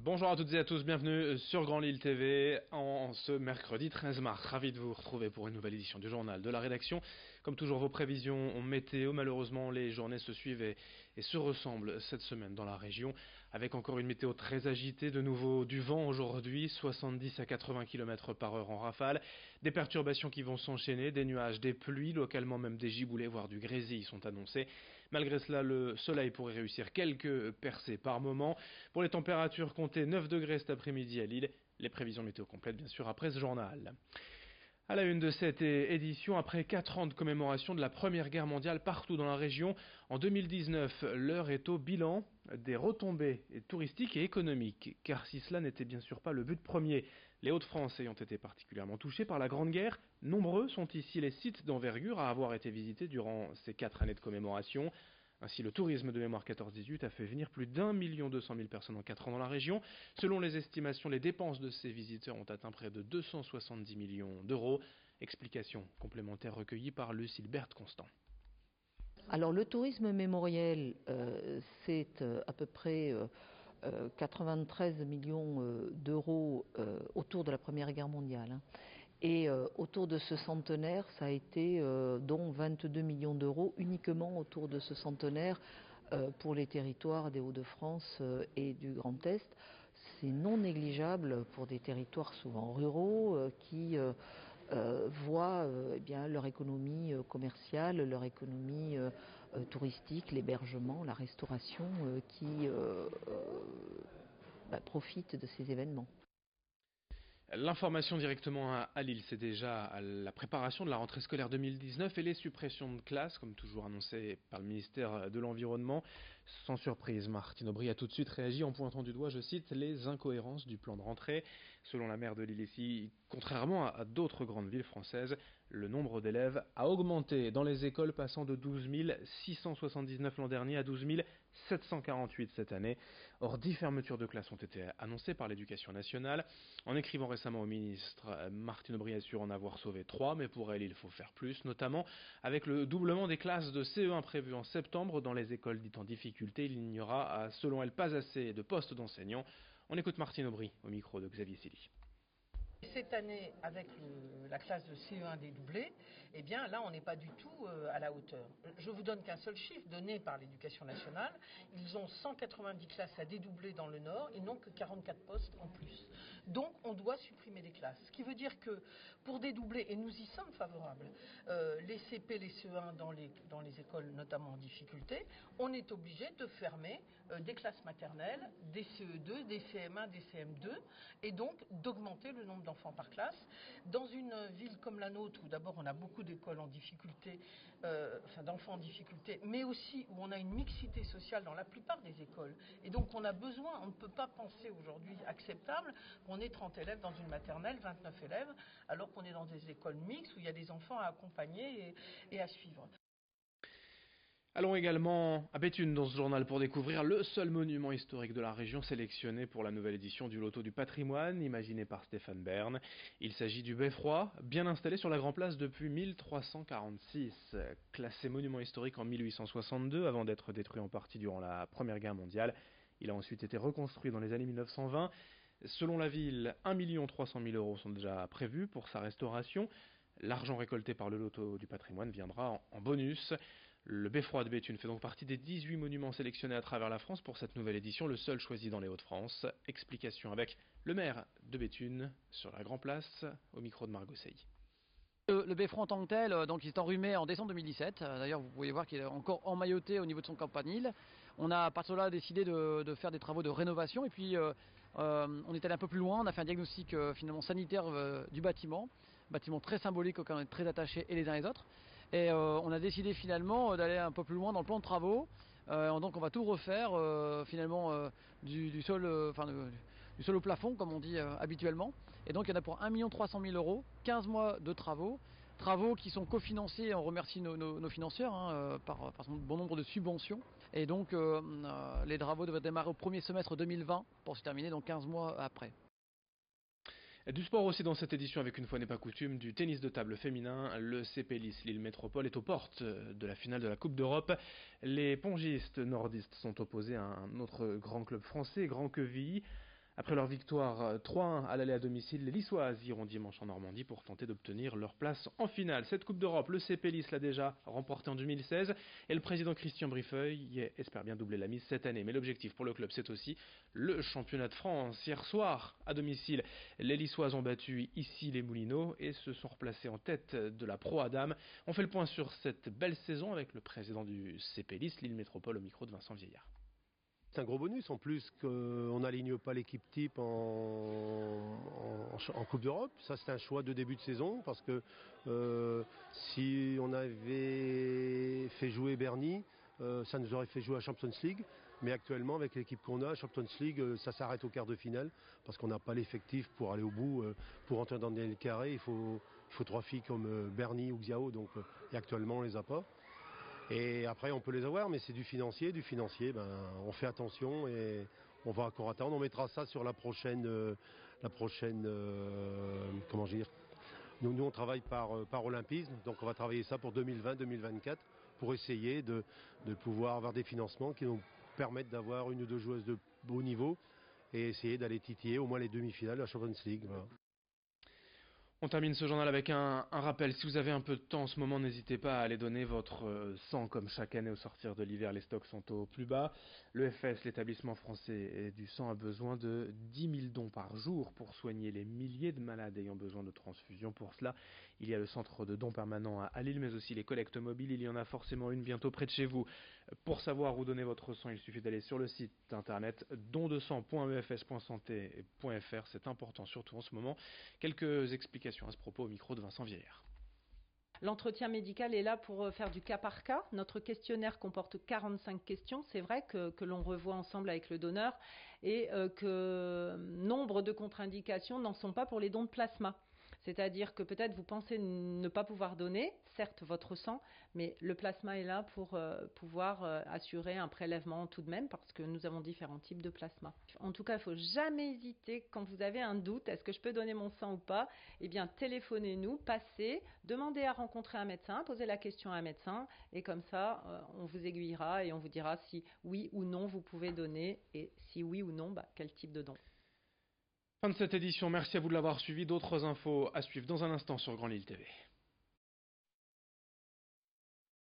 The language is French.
Bonjour à toutes et à tous, bienvenue sur Grand Lille TV en ce mercredi 13 mars. Ravi de vous retrouver pour une nouvelle édition du journal de la rédaction. Comme toujours, vos prévisions météo, malheureusement les journées se suivent et se ressemblent cette semaine dans la région, avec encore une météo très agitée, de nouveau du vent aujourd'hui, 70 à 80 km par heure en rafale, des perturbations qui vont s'enchaîner, des nuages, des pluies, localement même des giboulées, voire du grésil sont annoncés. Malgré cela, le soleil pourrait réussir quelques percées par moment. Pour les températures, comptez 9 degrés cet après-midi à Lille. Les prévisions météo complètes, bien sûr, après ce journal. À la une de cette édition, après 4 ans de commémoration de la Première Guerre mondiale partout dans la région, en 2019, l'heure est au bilan des retombées touristiques et économiques. Car si cela n'était bien sûr pas le but premier, les Hauts-de-France ayant été particulièrement touchés par la Grande Guerre, nombreux sont ici les sites d'envergure à avoir été visités durant ces 4 années de commémoration. Ainsi, le tourisme de mémoire 14-18 a fait venir plus d'1 200 000 personnes en 4 ans dans la région. Selon les estimations, les dépenses de ces visiteurs ont atteint près de 270 millions d'euros. Explication complémentaire recueillie par Lucille Berthe-Constant. Alors le tourisme mémoriel, c'est à peu près 93 millions d'euros autour de la Première Guerre mondiale. Et autour de ce centenaire, ça a été dont 22 millions d'euros uniquement autour de ce centenaire pour les territoires des Hauts-de-France et du Grand Est. C'est non négligeable pour des territoires souvent ruraux qui voient leur économie commerciale, leur économie touristique, l'hébergement, la restauration qui profitent de ces événements. L'information directement à Lille, c'est déjà la préparation de la rentrée scolaire 2019 et les suppressions de classes, comme toujours annoncées par le ministère de l'Environnement. Sans surprise, Martine Aubry a tout de suite réagi en pointant du doigt, je cite, les incohérences du plan de rentrée. Selon la maire de Lille ici, contrairement à d'autres grandes villes françaises, le nombre d'élèves a augmenté dans les écoles, passant de 12 679 l'an dernier à 12 748 cette année. Or, 10 fermetures de classes ont été annoncées par l'Éducation nationale. En écrivant récemment au ministre, Martine Aubry assure en avoir sauvé 3, mais pour elle, il faut faire plus, notamment avec le doublement des classes de CE1 prévues en septembre dans les écoles dites en difficulté. Il n'y aura, selon elle, pas assez de postes d'enseignants. On écoute Martine Aubry au micro de Xavier Silly. Cette année, avec la classe de CE1 dédoublée, eh bien là, on n'est pas du tout à la hauteur. Je vous donne qu'un seul chiffre donné par l'Éducation nationale. Ils ont 190 classes à dédoubler dans le Nord, ils n'ont que 44 postes en plus. Donc, on doit supprimer des classes. Ce qui veut dire que pour dédoubler, et nous y sommes favorables, les CP, les CE1 dans les écoles, notamment en difficulté, on est obligé de fermer des classes maternelles, des CE2, des CM1, des CM2, et donc d'augmenter le nombre d'enfants par classe. Dans une ville comme la nôtre, où d'abord on a beaucoup d'écoles en difficulté, d'enfants en difficulté, mais aussi où on a une mixité sociale dans la plupart des écoles. Et donc on a besoin, on ne peut pas penser aujourd'hui acceptable qu'on ait 30 élèves dans une maternelle, 29 élèves, alors qu'on est dans des écoles mixtes où il y a des enfants à accompagner et à suivre. Allons également à Béthune dans ce journal pour découvrir le seul monument historique de la région sélectionné pour la nouvelle édition du Loto du patrimoine, imaginé par Stéphane Bern. Il s'agit du Beffroi, bien installé sur la Grand Place depuis 1346. Classé monument historique en 1862 avant d'être détruit en partie durant la Première Guerre mondiale. Il a ensuite été reconstruit dans les années 1920. Selon la ville, 1 300 000 € sont déjà prévus pour sa restauration. L'argent récolté par le Loto du patrimoine viendra en bonus. Le Beffroi de Béthune fait donc partie des 18 monuments sélectionnés à travers la France pour cette nouvelle édition, le seul choisi dans les Hauts-de-France. Explication avec le maire de Béthune sur la Grand Place, au micro de Margot Sey. Le Beffroi en tant que tel, donc il est enrhumé en décembre 2017. D'ailleurs, vous pouvez voir qu'il est encore emmailloté au niveau de son campanile. On a à partir de là décidé de faire des travaux de rénovation et puis on est allé un peu plus loin. On a fait un diagnostic finalement sanitaire du bâtiment très symbolique auquel on est très attachés et les uns et les autres. Et on a décidé finalement d'aller un peu plus loin dans le plan de travaux. Donc on va tout refaire finalement du sol au plafond comme on dit habituellement. Et donc il y en a pour 1 300 000 €, 15 mois de travaux qui sont cofinancés. On remercie nos financeurs par un bon nombre de subventions. Et donc les travaux devraient démarrer au premier semestre 2020 pour se terminer donc 15 mois après. Du sport aussi dans cette édition avec une fois n'est pas coutume, du tennis de table féminin. Le CP Lille Métropole est aux portes de la finale de la Coupe d'Europe. Les pongistes nordistes sont opposés à un autre grand club français, Grand Quevilly. Après leur victoire 3-1 à l'aller à domicile, les Lissoises iront dimanche en Normandie pour tenter d'obtenir leur place en finale. Cette Coupe d'Europe, le CP Lys l'a déjà remportée en 2016 et le président Christian Brifeuille espère bien doubler la mise cette année. Mais l'objectif pour le club, c'est aussi le championnat de France. Hier soir, à domicile, les Lissoises ont battu ici les Moulineaux et se sont replacées en tête de la Pro Adam. On fait le point sur cette belle saison avec le président du CP Lys, Lille Métropole, au micro de Vincent Vieillard. C'est un gros bonus en plus qu'on n'aligne pas l'équipe type en Coupe d'Europe. Ça c'est un choix de début de saison parce que si on avait fait jouer Berny, ça nous aurait fait jouer à Champions League. Mais actuellement avec l'équipe qu'on a, Champions League, ça s'arrête au quart de finale parce qu'on n'a pas l'effectif pour aller au bout. Pour entrer dans le carré, il faut 3 filles comme Berny ou Xiao, donc et actuellement on les a pas. Et après on peut les avoir, mais c'est du financier, on fait attention et on va encore attendre. On mettra ça sur la prochaine comment dire. Nous on travaille par olympisme, donc on va travailler ça pour 2020-2024 pour essayer de pouvoir avoir des financements qui nous permettent d'avoir une ou deux joueuses de haut niveau et essayer d'aller titiller au moins les demi-finales de la Champions League. Voilà. On termine ce journal avec un rappel. Si vous avez un peu de temps en ce moment, n'hésitez pas à aller donner votre sang. Comme chaque année au sortir de l'hiver, les stocks sont au plus bas. L'EFS, l'établissement français du sang, a besoin de 10 000 dons par jour pour soigner les milliers de malades ayant besoin de transfusion. Pour cela, il y a le centre de dons permanent à Lille, mais aussi les collectes mobiles. Il y en a forcément une bientôt près de chez vous. Pour savoir où donner votre sang, il suffit d'aller sur le site internet dondesang.efs.santé.fr. C'est important, surtout en ce moment. Quelques explications à ce propos au micro de Vincent Vieillard. L'entretien médical est là pour faire du cas par cas. Notre questionnaire comporte 45 questions. C'est vrai que l'on revoit ensemble avec le donneur et que nombre de contre-indications n'en sont pas pour les dons de plasma. C'est-à-dire que peut-être vous pensez ne pas pouvoir donner, certes votre sang, mais le plasma est là pour pouvoir assurer un prélèvement tout de même parce que nous avons différents types de plasma. En tout cas, il ne faut jamais hésiter quand vous avez un doute, est-ce que je peux donner mon sang ou pas? Eh bien, téléphonez-nous, passez, demandez à rencontrer un médecin, posez la question à un médecin et comme ça, on vous aiguillera et on vous dira si oui ou non vous pouvez donner et si oui ou non, quel type de don. Fin de cette édition, merci à vous de l'avoir suivi. D'autres infos à suivre dans un instant sur Grand Lille TV.